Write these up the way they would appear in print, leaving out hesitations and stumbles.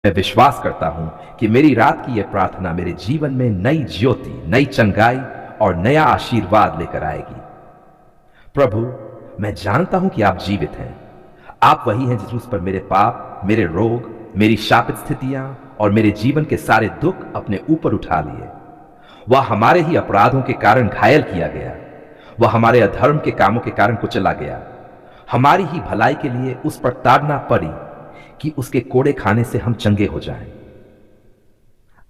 मैं विश्वास करता हूं कि मेरी रात की यह प्रार्थना मेरे जीवन में नई ज्योति, नई चंगाई और नया आशीर्वाद लेकर आएगी। प्रभु, मैं जानता हूं कि आप जीवित हैं। आप वही हैं जिस पर मेरे पाप, मेरे रोग, मेरी शापित स्थितियां और मेरे जीवन के सारे दुख अपने ऊपर उठा लिए। वह हमारे ही अपराधों के कारण घायल किया गया, वह हमारे अधर्म के कामों के कारण कुचला गया। हमारी ही भलाई के लिए उस पर ताड़ना पड़ी कि उसके कोड़े खाने से हम चंगे हो जाएं।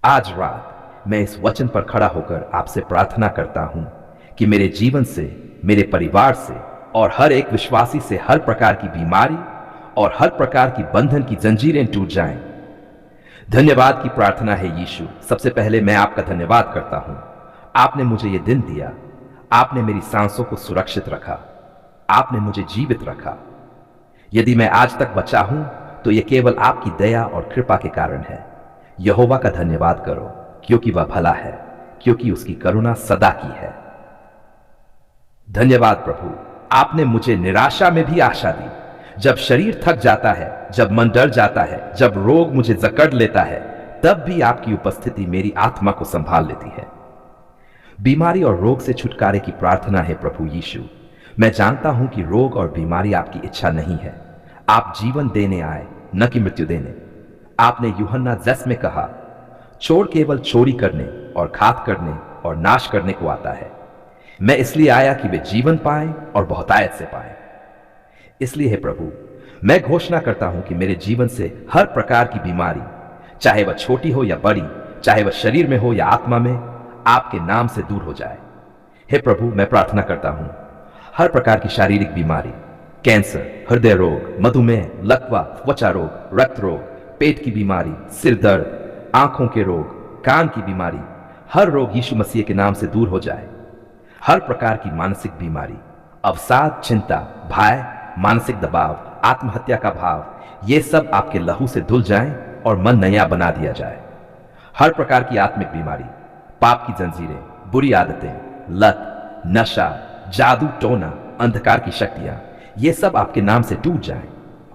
आज रात मैं इस वचन पर खड़ा होकर आपसे प्रार्थना करता हूं कि मेरे जीवन से, मेरे परिवार से और हर एक विश्वासी से हर प्रकार की बीमारी और हर प्रकार की बंधन की जंजीरें टूट जाएं। धन्यवाद की प्रार्थना है यीशु। सबसे पहले मैं आपका धन्यवाद करता हूं। आपने मुझे यह दिन दिया, आपने मेरी सांसों को सुरक्षित रखा, आपने मुझे जीवित रखा। यदि मैं आज तक बचा हूं तो यह केवल आपकी दया और कृपा के कारण है। यहोवा का धन्यवाद करो, क्योंकि वह भला है, क्योंकि उसकी करुणा सदा की है। धन्यवाद प्रभु, आपने मुझे निराशा में भी आशा दी। जब शरीर थक जाता है, जब मन डर जाता है, जब रोग मुझे जकड़ लेता है, तब भी आपकी उपस्थिति मेरी आत्मा को संभाल लेती है। बीमारी और रोग से छुटकारे की प्रार्थना है प्रभु यीशु। मैं जानता हूं कि रोग और बीमारी आपकी इच्छा नहीं है। आप जीवन देने आए, न कि मृत्यु देने। आपने यूहन्ना 10 में कहा, चोर केवल चोरी करने और घात करने और नाश करने को आता है। मैं इसलिए आया कि वे जीवन पाएं और बहुतायत से पाएं। इसलिए हे प्रभु, मैं घोषणा करता हूं कि मेरे जीवन से हर प्रकार की बीमारी, चाहे वह छोटी हो या बड़ी, चाहे वह शरीर में हो या आत्मा में, आपके नाम से दूर हो जाए। हे प्रभु, मैं प्रार्थना करता हूं हर प्रकार की शारीरिक बीमारी, कैंसर, हृदय रोग, मधुमेह, लकवा, त्वचा रोग, रक्त रोग, पेट की बीमारी, सिर दर्द, आंखों के रोग, कान की बीमारी, हर रोग यीशु मसीह के नाम से दूर हो जाए। हर प्रकार की मानसिक बीमारी, अवसाद, चिंता, भय, मानसिक दबाव, आत्महत्या का भाव, ये सब आपके लहू से धुल जाएं और मन नया बना दिया जाए। हर प्रकार की आत्मिक बीमारी, पाप की जंजीरें, बुरी आदतें, लत, नशा, जादू टोना, अंधकार की शक्तियां, ये सब आपके नाम से टूट जाएं।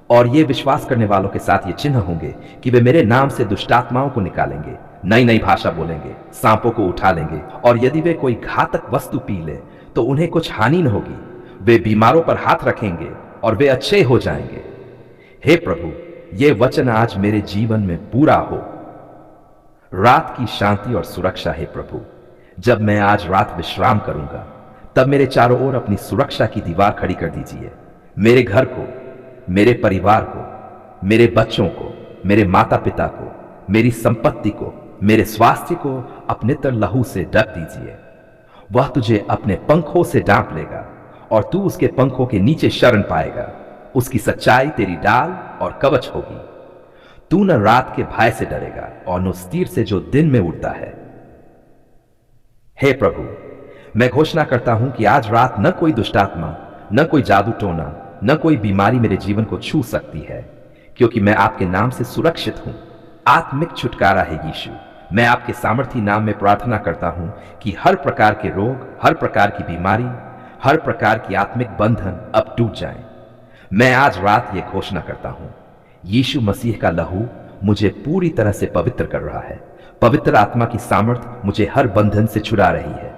और ये विश्वास करने वालों के साथ ये चिन्ह होंगे कि वे मेरे नाम से दुष्टात्माओं को निकालेंगे, नई नई भाषा बोलेंगे, सांपों को उठा लेंगे, और यदि वे कोई घातक वस्तु पी ले तो उन्हें कुछ हानि न होगी। वे बीमारों पर हाथ रखेंगे और वे अच्छे हो जाएंगे। हे प्रभु, ये वचन आज मेरे जीवन में पूरा हो। रात की शांति और सुरक्षा है प्रभु। जब मैं आज रात विश्राम करूंगा, तब मेरे चारों ओर अपनी सुरक्षा की दीवार खड़ी कर दीजिए। मेरे घर को, मेरे परिवार को, मेरे बच्चों को, मेरे माता पिता को, मेरी संपत्ति को, मेरे स्वास्थ्य को अपने तर लहू से ढक दीजिए। वह तुझे अपने पंखों से ढांप लेगा और तू उसके पंखों के नीचे शरण पाएगा। उसकी सच्चाई तेरी डाल और कवच होगी। तू न रात के भय से डरेगा और न उस तीर से जो दिन में उड़ता है। हे प्रभु, मैं घोषणा करता हूं कि आज रात न कोई दुष्टात्मा, न कोई जादू टोना, न कोई बीमारी मेरे जीवन को छू सकती है, क्योंकि मैं आपके नाम से सुरक्षित हूं। आत्मिक छुटकारा है यीशु। मैं आपके सामर्थी नाम में प्रार्थना करता हूं कि हर प्रकार के रोग, हर प्रकार की बीमारी, हर प्रकार की आत्मिक बंधन अब टूट जाएं। मैं आज रात ये घोषणा करता हूं, यीशु मसीह का लहू मुझे पूरी तरह से पवित्र कर रहा है। पवित्र आत्मा की सामर्थ मुझे हर बंधन से छुड़ा रही है।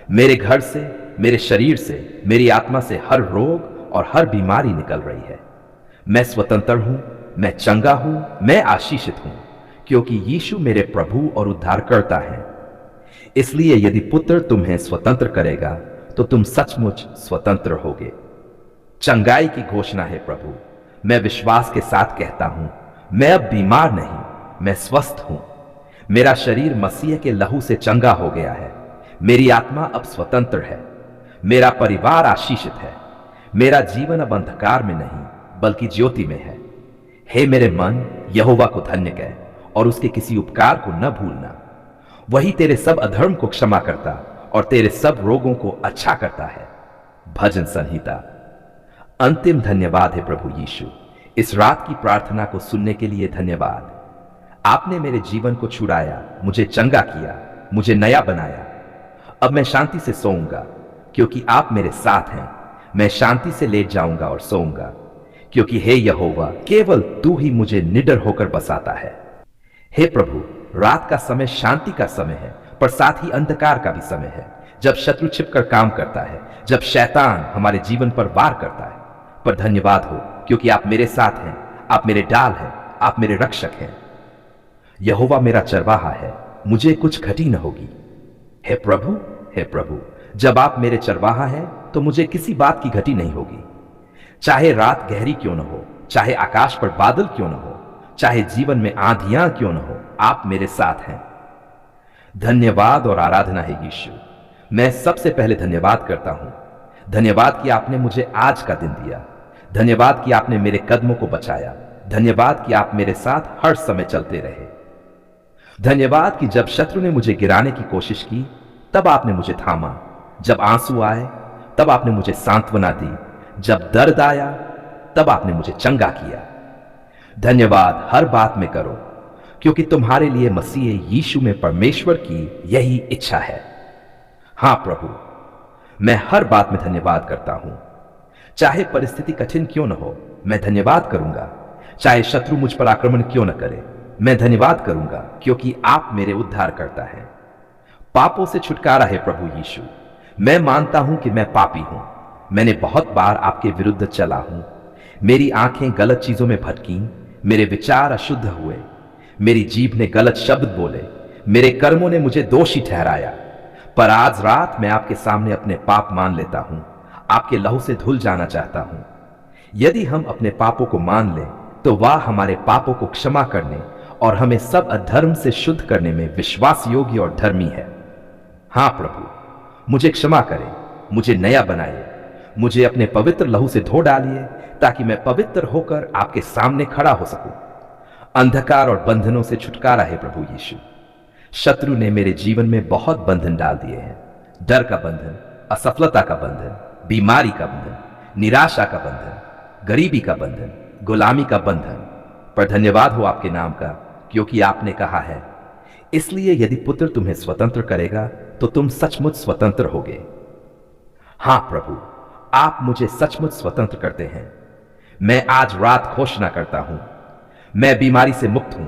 मेरे घर से, मेरे शरीर से, मेरी आत्मा से हर रोग और हर बीमारी निकल रही है। मैं स्वतंत्र हूं, मैं चंगा हूं, मैं आशीषित हूं, क्योंकि यीशु मेरे प्रभु और उद्धारकर्ता हैं। इसलिए यदि पुत्र तुम्हें स्वतंत्र करेगा तो तुम सचमुच स्वतंत्र होगे। चंगाई की घोषणा है प्रभु। मैं विश्वास के साथ कहता हूं, मैं अब बीमार नहीं, मैं स्वस्थ हूं। मेरा शरीर मसीह के लहू से चंगा हो गया है। मेरी आत्मा अब स्वतंत्र है। मेरा परिवार आशीषित है। मेरा जीवन अब अंधकार में नहीं, बल्कि ज्योति में है। हे मेरे मन, यहोवा को धन्य कह और उसके किसी उपकार को न भूलना। वही तेरे सब अधर्म को क्षमा करता और तेरे सब रोगों को अच्छा करता है। भजन संहिता। अंतिम धन्यवाद है प्रभु यीशु। इस रात की प्रार्थना को सुनने के लिए धन्यवाद। आपने मेरे जीवन को छुड़ाया, मुझे चंगा किया, मुझे नया बनाया। अब मैं शांति से सोऊंगा, क्योंकि आप मेरे साथ हैं। मैं शांति से लेट जाऊंगा और सोऊंगा, क्योंकि हे यहोवा, केवल तू ही मुझे निडर होकर बसाता है। हे प्रभु, रात का समय शांति का समय है, पर साथ ही अंधकार का भी समय है, जब शत्रु छिपकर काम करता है, जब शैतान हमारे जीवन पर वार करता है। पर धन्यवाद हो, क्योंकि आप मेरे साथ हैं, आप मेरे डाल हैं, आप मेरे रक्षक हैं। यहोवा मेरा चरवाहा है, मुझे कुछ घटी न होगी। हे प्रभु, हे प्रभु, जब आप मेरे चरवाहा हैं तो मुझे किसी बात की घटी नहीं होगी। चाहे रात गहरी क्यों न हो, चाहे आकाश पर बादल क्यों न हो, चाहे जीवन में आंधियां क्यों न हो, आप मेरे साथ हैं। धन्यवाद और आराधना है यीशु। मैं सबसे पहले धन्यवाद करता हूं। धन्यवाद कि आपने मुझे आज का दिन दिया। धन्यवाद कि आपने मेरे कदमों को बचाया। धन्यवाद कि आप मेरे साथ हर समय चलते रहे। धन्यवाद कि जब शत्रु ने मुझे गिराने की कोशिश की, तब आपने मुझे थामा। जब आंसू आए, तब आपने मुझे सांत्वना दी। जब दर्द आया, तब आपने मुझे चंगा किया। धन्यवाद हर बात में करो, क्योंकि तुम्हारे लिए मसीह यीशु में परमेश्वर की यही इच्छा है। हां प्रभु, मैं हर बात में धन्यवाद करता हूं। चाहे परिस्थिति कठिन क्यों न हो, मैं धन्यवाद करूंगा। चाहे शत्रु मुझ पर आक्रमण क्यों न करे, मैं धन्यवाद करूंगा, क्योंकि आप मेरे उद्धार करता है। पापों से छुटकारा है प्रभु यीशु। मैं मानता हूं कि मैं पापी हूं। मैंने बहुत बार आपके विरुद्ध चला हूं। मेरी आंखें गलत चीजों में भटकी, मेरे विचार अशुद्ध हुए, मेरी जीभ ने गलत शब्द बोले, मेरे कर्मों ने मुझे दोषी ठहराया। पर आज रात मैं आपके सामने अपने पाप मान लेता हूं, आपके लहू से धुल जाना चाहता हूं। यदि हम अपने पापों को मान लें, तो वह हमारे पापों को क्षमा करने और हमें सब अधर्म से शुद्ध करने में विश्वास योग्य और धर्मी है। हां प्रभु, मुझे क्षमा करें, मुझे नया बनाइए, मुझे अपने पवित्र लहू से धो डालिए, ताकि मैं पवित्र होकर आपके सामने खड़ा हो सकूं। अंधकार और बंधनों से छुटकारा है प्रभु यीशु। शत्रु ने मेरे जीवन में बहुत बंधन डाल दिए हैं। डर का बंधन, असफलता का बंधन, बीमारी का बंधन, निराशा का बंधन, गरीबी का बंधन, गुलामी का बंधन। पर धन्यवाद हो आपके नाम का, क्योंकि आपने कहा है, इसलिए यदि पुत्र तुम्हें स्वतंत्र करेगा, तो तुम सचमुच स्वतंत्र होगे। हां प्रभु, आप मुझे सचमुच स्वतंत्र करते हैं। मैं आज रात घोषणा करता हूं, मैं बीमारी से मुक्त हूं,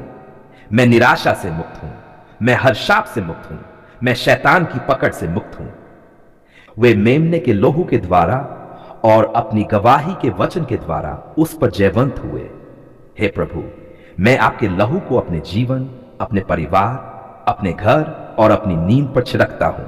मैं निराशा से मुक्त हूं, मैं हर शाप से मुक्त हूं, मैं शैतान की पकड़ से मुक्त हूं। वे मेमने के लोहू के द्वारा और अपनी गवाही के वचन के द्वारा उस पर जयवंत हुए। हे प्रभु, मैं आपके लहू को अपने जीवन, अपने परिवार, अपने घर और अपनी नींद पर छिड़कता हूं।